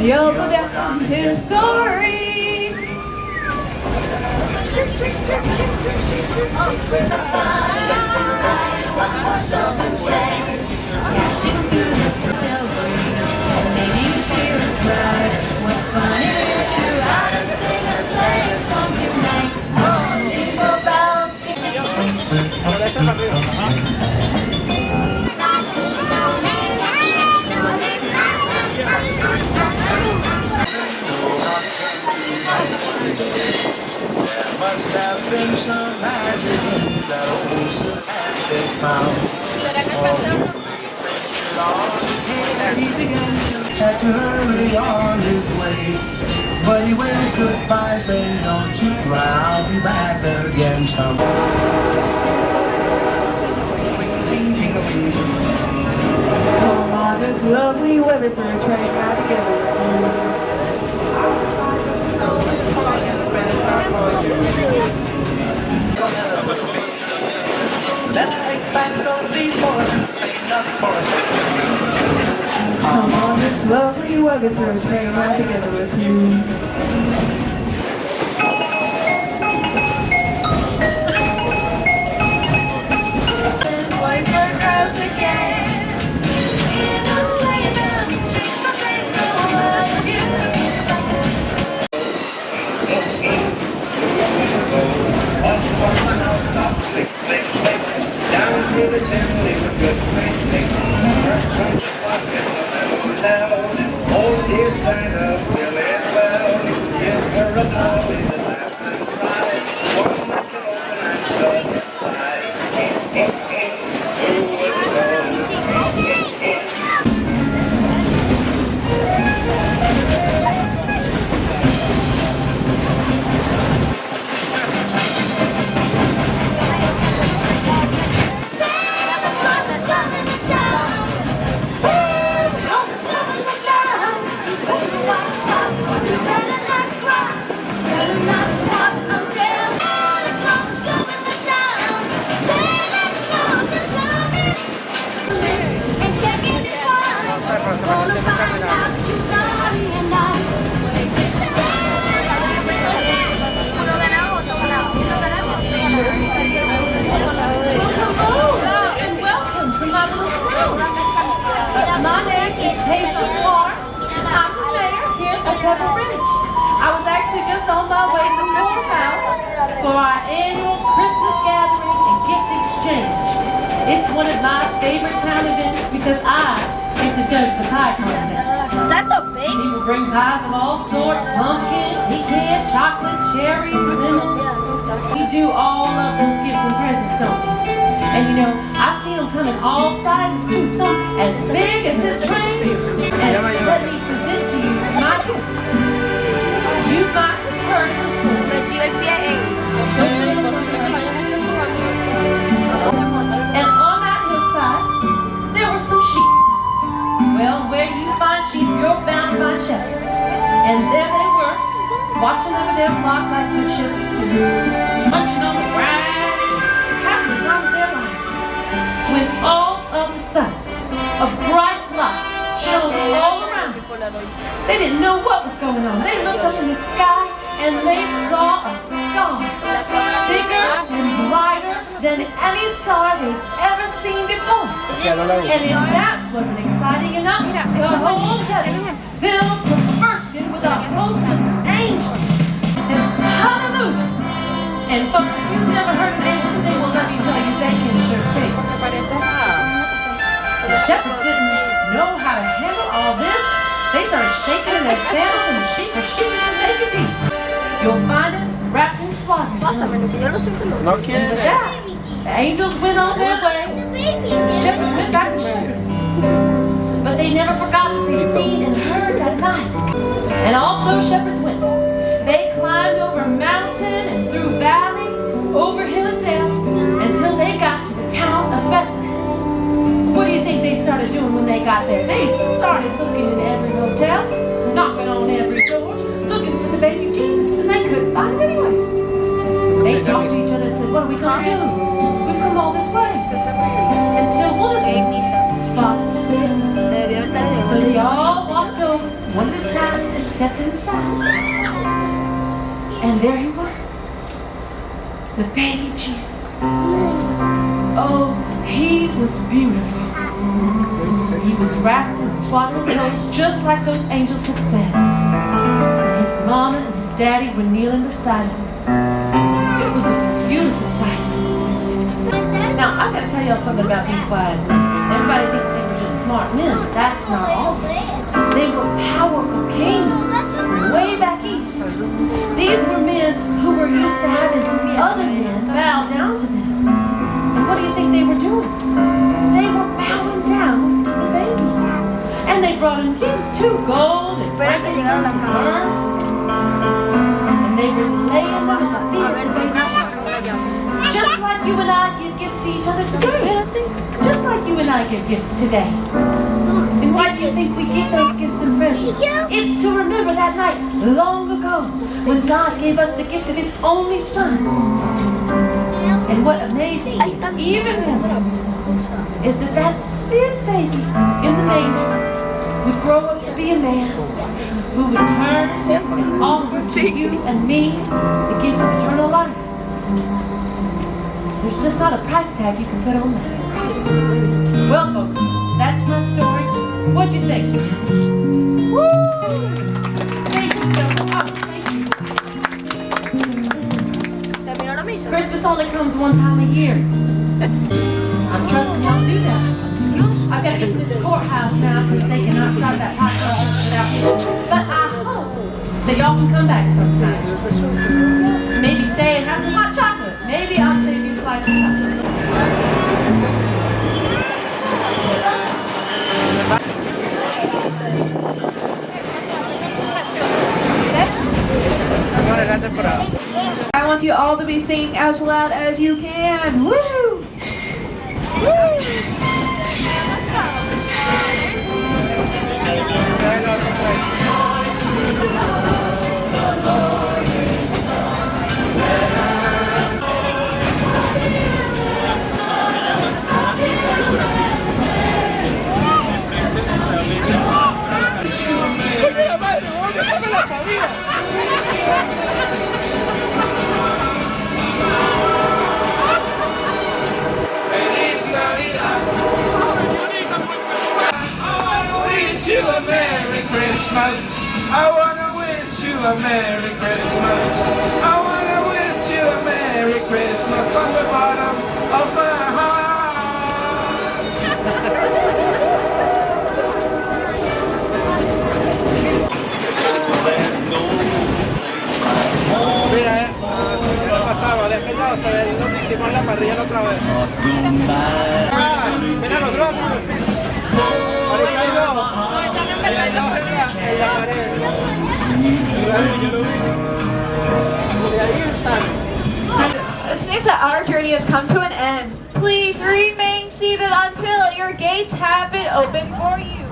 You'll go down in history. Dashing through this hotel room, and maybe your spirit's bright. What fun it is to ride and sing a sleighing song tonight. Oh, jingle bells, jingle There must have been some magic in that old silk hat they found. He began to had to hurry on his way, but he waved goodbye saying, "Don't you cry, I'll be back again someday." come on, this lovely weather for a train ride together. Outside the snow is falling and the bells are calling you. Let's take back all these boys and say nothing for us to do. Come on, this lovely weather for a train ride together with you. Boys for girls again. In the sleigh bells, jingle jingle, what a beautiful sight. Down through the chimney with good Saint Nick. First comes the spot in the meadow now. Oh dear Santa, will it well? Give her a dolly that laughs and cries. One that can open and shut inside. Who would know? Pebble. I was actually just on my way to Pebble House for our annual Christmas gathering and gift exchange. It's one of my favorite town events because I get to judge the pie contest. That's a baby. People bring pies of all sorts: pumpkin, pecan, chocolate, cherry, lemon. We do all of those gifts and presents, don't we? And you know, I've seen them come in all sizes too, some as big as this train. And let me present to you my gift. You might have heard it before. And on that hillside, there were some sheep. Well, where you find sheep, you're bound to find shepherds. And there they were, watching over their flock like good shepherds do, munching on the grass and having the time of their lives. When all of a sudden, a bright light shone all around them. They didn't know what was going on. They looked up in the sky and they saw a star, bigger and brighter than any star they'd ever seen before. And if that wasn't exciting enough, the whole heavens filled to bursting with a host of angels. And hallelujah! And folks, if you've never heard an angel sing, well, let me tell you, they can sure sing. The shepherds didn't know how to handle all this. They started shaking in their sandals, and the sheep were sheepish as they could be. You'll find it wrapped in swaddling. No quiere. With that, the angels went on their way, and the shepherds went back to shepherding. But they never forgot what they'd seen and heard that night. And off those shepherds went. They climbed over mountain and through valley, over hill and dale, until they got to the town of Bethlehem. What do you think they started doing when they got there? They started looking in every hotel, knocking on every door, looking for the baby Jesus, and they couldn't find him anywhere. They talked to each other and said, what are we going to do? We've come all this way. Until one of them spotted the sin. So they all walked over, one at a time, stepped inside, and there he was, the baby Jesus. Oh, he was beautiful. He was wrapped in swaddling clothes just like those angels had said. And his mama and his daddy were kneeling beside him. It was a beautiful sight. Now, I gotta tell y'all something about these wise men. Everybody thinks they were just smart men, but that's not all. They were powerful kings from way back east. These were men who were used to having the other men bow down to them. And what do you think they were doing? They were bowing down to the baby. And they brought him gifts too, gold and frankincense and myrrh. And they were laying them at the feet of the baby. Just like you and I give gifts to each other today. Just like you and I give gifts today. And why do you think we get those gifts and presents? It's to remember that night long ago when God gave us the gift of His only Son. And what amazes me even more is that thin baby in the manger would grow up to be a man who would turn and offer to you and me the gift of eternal life. There's just not a price tag you can put on that. Well, folks, that's my story. What'd you think? Woo! Thank you so much. Thank you. Christmas only comes one time a year. I'm trusting y'all to do that. I've got to get to this courthouse now because they cannot start that hot dogs without me. But I hope that y'all can come back sometime. Maybe stay and have some hot chocolate. Maybe I'll save you a slice of chocolate. I want you all to be singing as loud as you can. Woo! Woo! I wanna wish you a Merry Christmas. I wanna wish you a Merry Christmas from the bottom of my heart. Mira, ¿qué pasaba? De aquel lado se ve donde hicimos la parrilla la otra vez. Mira los drones. Ahorita hay dos. En la pared. It means that our journey has come to an end. Please remain seated until your gates have been opened for you.